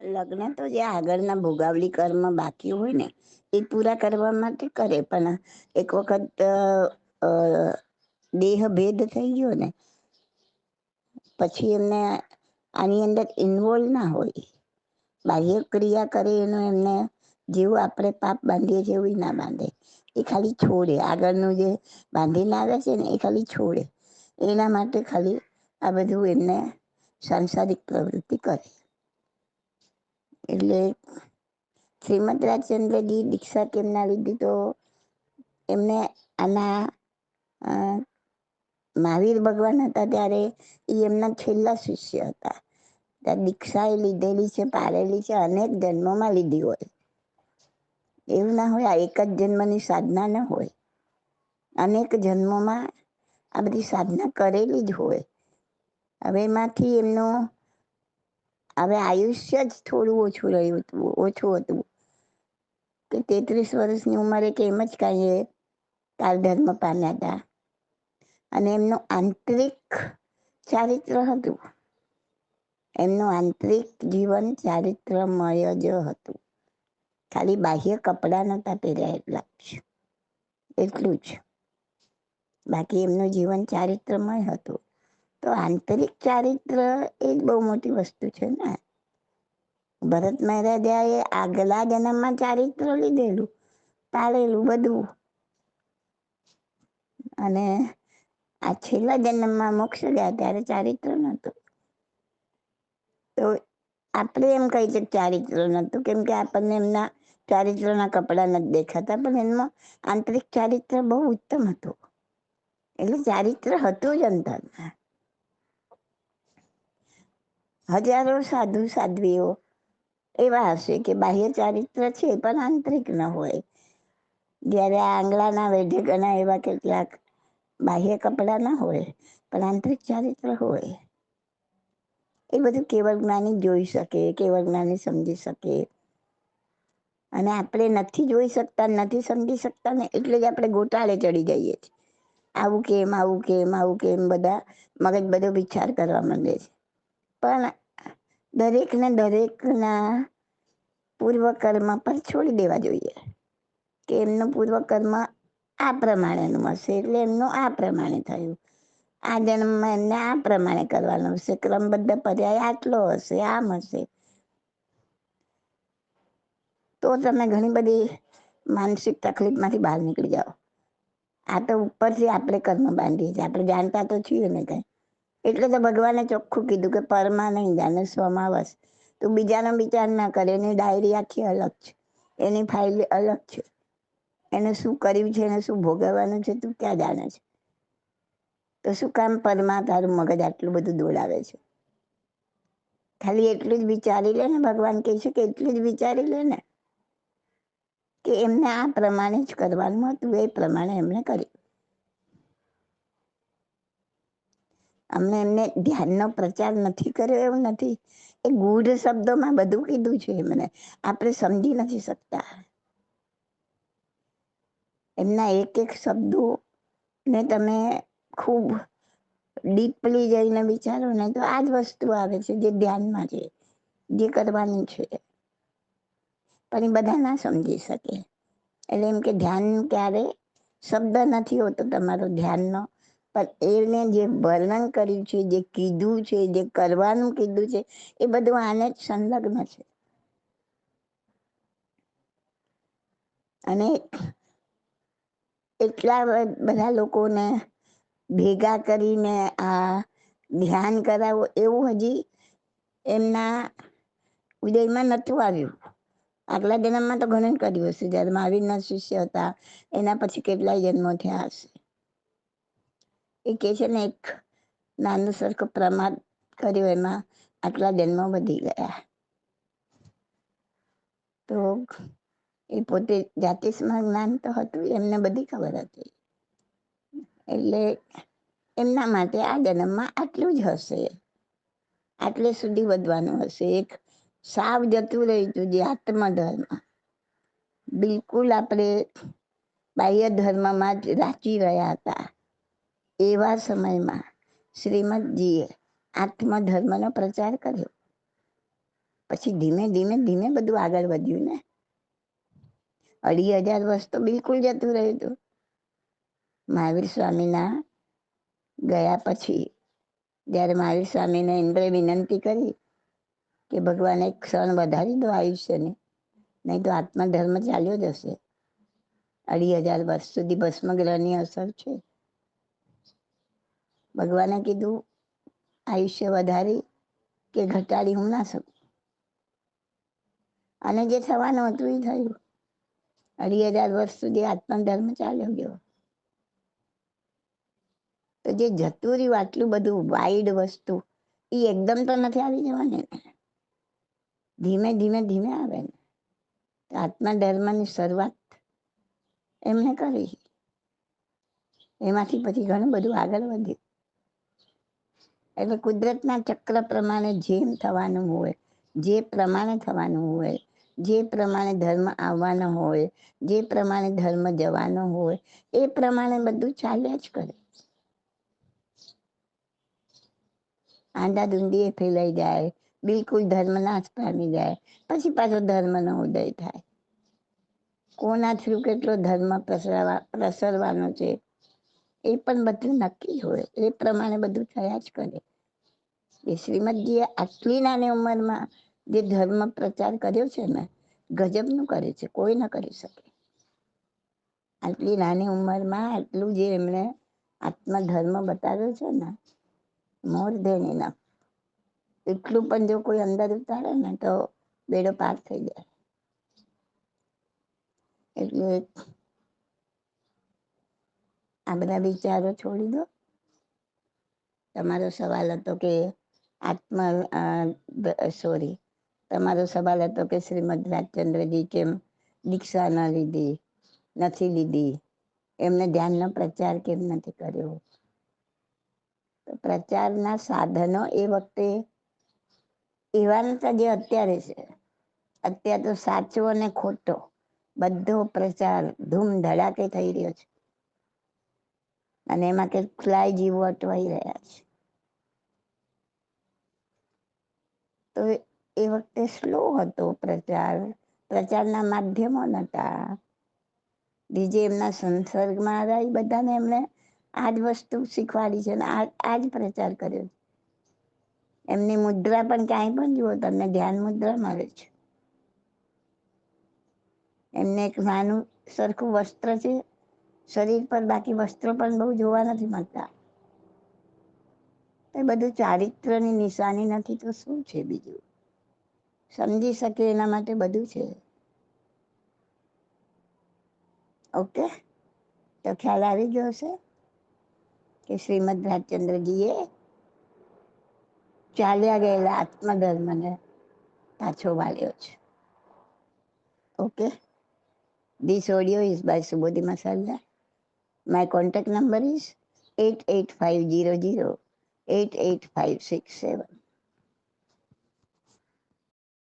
લગ્ન તો જે આગળના ભોગાવલી કર્મ બાકી હોય ને એ પૂરા કરવા માટે કરે, પણ એક વખત દેહ ભેદ થઈ ગયો ને પછી એમને આની અંદર ઇન્વોલ્વ ના હોય, બાહ્ય ક્રિયા કરે એનું એમને જેવું આપણે પાપ બાંધીએ છીએ એવું ના બાંધે, એ ખાલી છોડે, આગળનું જે બાંધીને આવે છે ને એ ખાલી છોડે, એના માટે ખાલી આ બધું એમને સાંસારિક પ્રવૃત્તિ કરે. એટલે શ્રીમદ રાજચંદ્રજી દીક્ષા કેમ ના લીધી, તો એમને આના મહાવીર ભગવાન હતા ત્યારે એ એમના છેલ્લા શિષ્ય હતા. ત્યાં દીક્ષા એ લીધેલી છે, પાળેલી છે, અનેક જન્મોમાં લીધી હોય, એવું ના હોય આ એક જ જન્મની સાધના ના હોય, અનેક જન્મોમાં આ બધી સાધના કરેલી જ હોય. હવે એમાંથી એમનું હવે આયુષ્ય જ થોડું ઓછું રહ્યું હતું, ઓછું હતું કે 33 વર્ષની ઉંમરે કે એમ જ કઈ કાલ ધર્મ પામ્યા હતા, અને એમનું આંતરિક ચારિત્ર હતું, એમનું આંતરિક જીવન ચારિત્રમય જ હતું, ખાલી બાહ્ય કપડા નતા પહેર્યા એટલું જ, બાકી એમનું જીવન ચારિત્રમય હતું. તો આંતરિક ચારિત્ર એ જ બહુ મોટી વસ્તુ છે ને. ભરત મહારાજા એ આગલા જન્મમાં ચારિત્ર લીધેલું, પાળેલું બધું, અને આ છેલ્લા જન્મમાં મોક્ષ ગયા ત્યારે ચારિત્ર નતું. તો આપણે એમ કહી છે ચારિત્ર નતું, કેમ કે આપણને એમના ચારિત્ર ના કપડા નથી દેખાતા, પણ એમનું આંતરિક ચારિત્ર બહુ ઉત્તમ હતું, એટલે ચારિત્ર હતું જ અંતરમાં. હજારો સાધુ સાધ્વીઓ એવા હશે કે બાહ્ય ચારિત્ર છે પણ આંતરિક ન હોય, જયારે આંગળા ના વેઢે ઘણા એવા કેટલાક બાહ્ય કપડા ના હોય પણ આંતરિક ચારિત્ર હોય. એ બધું કેવળ જ્ઞાની જોઈ શકે, કેવળ જ્ઞાની સમજી શકે, અને આપણે નથી જોઈ શકતા, નથી સમજી શકતા ને એટલે જ આપણે ગોટાળે ચડી જઈએ છીએ, આવું કેમ, આવું કેમ, આવું કેમ, બધા મગજ બધો વિચાર કરવા માંડે છે. પણ દરેકને દરેકના પૂર્વ કર્મ પર છોડી દેવા જોઈએ, કે એમનું પૂર્વ કર્મ આ પ્રમાણેનું હશે એટલે એમનું આ પ્રમાણે થયું, આ જન્મમાં એમને આ પ્રમાણે કરવાનું હશે, ક્રમબદ્ધ પર્યાય આટલો હશે, આમ હશે. તો તમે ઘણી બધી માનસિક તકલીફ માંથી બહાર નીકળી જાઓ. આ તો ઉપરથી આપણે કર્મ બાંધીએ છીએ, આપણે જાણતા તો છીએ ને કઈ, એટલે તો ભગવાને ચોખ્ખું કીધું કે પરમાં નહીં જાને સ્વમાવસ, તું બીજાનો વિચાર ના કરે, એની ડાયરી આખી અલગ છે, એની ફાઇલ અલગ છે, એને શું કર્યું છે, એને શું ભોગવવાનું છે, તું ક્યાં જાણે છે? તો શું કામ પરમાં તારું મગજ આટલું બધું દોડાવે છે? ખાલી એટલું જ વિચારી લે ને, ભગવાન કહે છે કે એટલું જ વિચારી લે ને કે એમને આ પ્રમાણે જ કરવાનું હતું, એ પ્રમાણે એમને કર્યું. અમને એમને ધ્યાનનો પ્રચાર નથી કર્યો એવું નથી, એ ગૂઢ શબ્દોમાં બધું કીધું છે એમને, આપણે સમજી નથી શકતા. એમના એક એક શબ્દો ને તમે ખૂબ ડીપલી જઈને વિચારો ને તો આજ વસ્તુ આવે છે જે ધ્યાનમાં છે, જે કરવાની છે, પણ એ બધા ના સમજી શકે. એટલે એમ કે ધ્યાન ક્યારે શબ્દ નથી હોતો તમારો ધ્યાનનો, પણ એને જે વર્ણન કર્યું છે, જે કીધું છે, જે કરવાનું કીધું છે, એ બધું આને જ સંલગ્ન છે. અને એટલા બધા લોકોને ભેગા કરીને આ ધ્યાન કરાવો એવું હજી એમના ઉદયમાં નતું આવ્યું. આગલા જન્મમાં તો ઘણું કર્યું હશે, જયારે મહાવીરના શિષ્ય હતા એના પછી કેટલાય જન્મો થયા હશે. એ કે છે ને એક નાનું સરખું પ્રમાદ કર્યું એમાં આટલા જન્મો વધી ગયા. તો એ પોતે જાતિસ્મરણ જ્ઞાન તો હતું, એમને બધી ખબર હતી, એટલે એમના માટે આ જન્મમાં આટલું જ હશે, આટલે સુધી વધવાનું હશે. એક સાવ જતું રહ્યું જે આત્મધર્મ, બિલકુલ આપણે બાહ્ય ધર્મમાં જ રાચી રહ્યા હતા, એવા સમયમાં શ્રીમદજીએ આત્મધર્મનો પ્રચાર કર્યો. પછી ધીમે ધીમે ધીમે બધું આગળ વધ્યું ને. 2,500 વર્ષ તો બિલકુલ જતું રહ્યું હતું. મહાવીર સ્વામીના ગયા પછી જ્યારે મહાવીર સ્વામીને ઇન્દ્રે વિનંતી કરી કે ભગવાન એક ક્ષણ વધારી દો આયુષ્યને, નહીં તો આત્મધર્મ ચાલ્યો જશે. 2,500 વર્ષ સુધી ભસ્મગ્રહની અસર છે. ભગવાને કીધું આયુષ્ય વધારી કે ઘટાડી હું ના શકું. અને જે થવાનું હતું એ થયું. 2,500 વર્ષ સુધી આત્મધર્મ ચાલ્યો ગયો. તો જે જતું રહ્યું આટલું બધું વાઈડ વસ્તુ, એ એકદમ તો નથી આવી જવાની ને, ધીમે ધીમે ધીમે આવે ને. આત્મધર્મની શરૂઆત એમને કરી, એમાંથી પછી ઘણું બધું આગળ વધ્યું. એટલે કુદરતના ચક્ર પ્રમાણે જેમ થવાનું હોય, જે પ્રમાણે થવાનું હોય, જે પ્રમાણે ધર્મ આવવાનો હોય, જે પ્રમાણે ધર્મ જવાનો હોય, એ પ્રમાણે બધું ચાલ્યા જ કરે. આંધાધૂંધી ફેલાઈ જાય, બિલકુલ ધર્મ નાશ પામી જાય, પછી પાછો ધર્મનો ઉદય થાય. કોના થ્રુ કેટલો ધર્મ પ્રસરવાનો છે એ પણ બધું નક્કી હોય. એ પ્રમાણે બધું થયા જ કરે. એ શ્રીમદજીએ આટલી નાની ઉંમરમાં જે ધર્મ પ્રચાર કર્યો છે ને, ગજબનું કરે છે, કોઈ ન કરી શકે. આટલી નાની ઉંમરમાં આટલું જે એમણે આત્મધર્મ બતાવ્યો છે ને, મોર દેન ઇનફ. એટલું પણ જો કોઈ અંદર ઉતારે ને તો બેડો પાર થઈ જાય. એટલે આ બધા વિચારો છોડી દો. તમારો સવાલ હતો કે તમારો સવાલ હતો કે શ્રીમદ રાજચંદ્રજી કેમ દીક્ષા નથી લીધી, એમને ધ્યાનનો પ્રચાર કેમ નથી કર્યો. પ્રચારના સાધનો એ વખતે એવા નતા જે અત્યારે છે. અત્યારે તો સાચો અને ખોટો બધો પ્રચાર ધૂમ ધડાકે થઈ રહ્યો છે, અને એમાં કેટલાય જીવો અટવાઈ રહ્યા છે. તો એ વખતે સ્લો હતો પ્રચાર, પ્રચારના માધ્યમો નતા. બીજે એમના સંસર્ગમાં આવ્યા એ બધાને એમણે આજ વસ્તુ શીખવાડી છે, આજ પ્રચાર કર્યો. એમની મુદ્રા પણ ક્યાંય પણ જુઓ તમને ધ્યાન મુદ્રા મળે છે. એમને એક નાનું સરખું વસ્ત્ર છે શરીર પર, બાકી વસ્ત્રો પણ બહુ જોવા નથી મળતા. એ બધું ચારિત્રની નિશાની નથી તો શું છે બીજું? સમજી શકે એના માટે બધું છે. ઓકે, તો ખ્યાલ આવી ગયો હશે કે શ્રીમદ રાજચંદ્રજીએ ચાલ્યા ગયેલા આત્મધર્મને પાછો વાળ્યો છે. Okay, this audio is by Subodhi Masala. My contact number is 88500 88567.